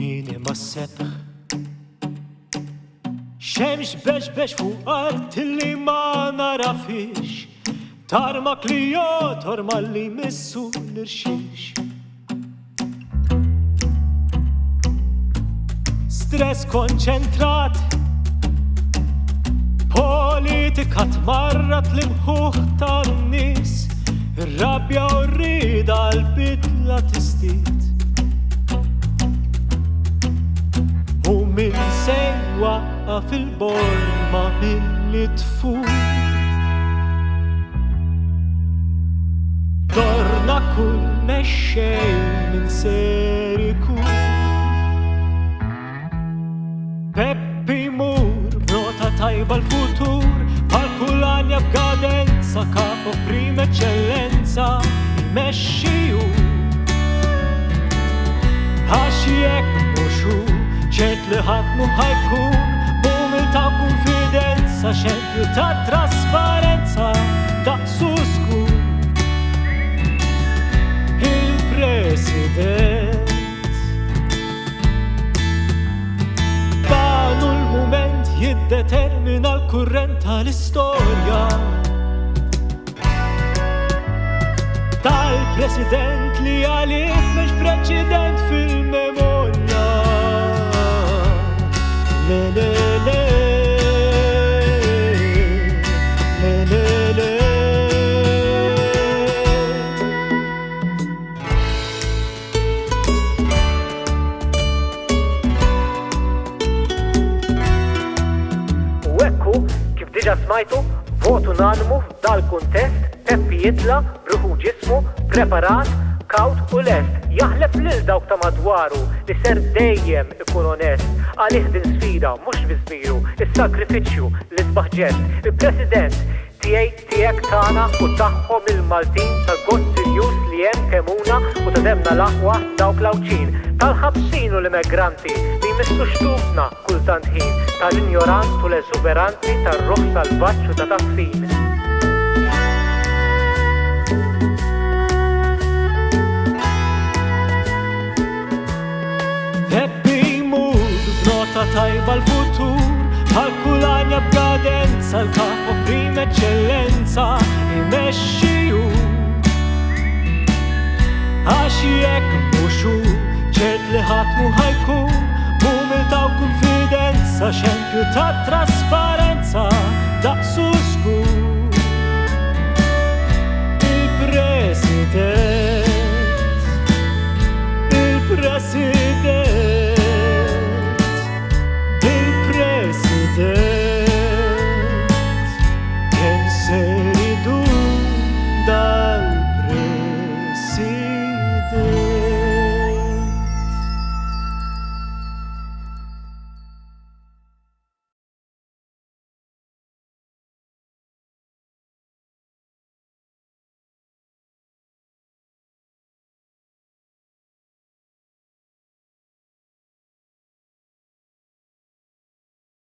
Kmini ma setħ Xemx bex fuq art li ma narafix Tarmak li jotor ma li missu l-irxix Stress konċentrat Politika tmarrat l-imħuħ tal-nis Rabja u rrida l-bidla tistit U min sejwa fil-borma mill-li tfur Dorna kull mexxej min ser ikun Peppi mur b'nota tajba l-futur Pal-kulanja b'kadenza kapo prim eccellenza Imexxiju Għax jekk muxu ċert li ħatmu ħajkun B'umilta u konfidenza xempju ta' trasparenza daqsu skur Il-President Dan l-moment jiddetermina l-kurrent tal-istorja Tal-President li għalih mex preċedent fil-memorja Le le le Le le le Diġa smajtu, votu unanimu dal-kuntest, Peppi jitla, bruħu ġismu, preparat, kaut u lest. Jaħlef lil dawk ta' madwaru li ser dejjem ikun onest. Għalih din sfida, mux bizmiru, il-sakrifiċju, l-isbaħġest. Il-President tijek tana u taħħom il-Maltin tal-Gozzirjus li jem kemuna u ta' demna l-aqwa dawk lawċin. Tal-ħabsin u l-immigranti li jmissu xtufna kultant ħin tal-ignorant u l-esuberanti tal-ruħ salvaċċu ta' taffin. Peppi mur b'nota tajba l-futur Għal-kulanja b'kadenza l-kapo prim eccellenza Imexxiju Għax jekk muxu ċert li ħatmu ħajkun B'umilta u konfidenza xempju ta' trasparenza daqsu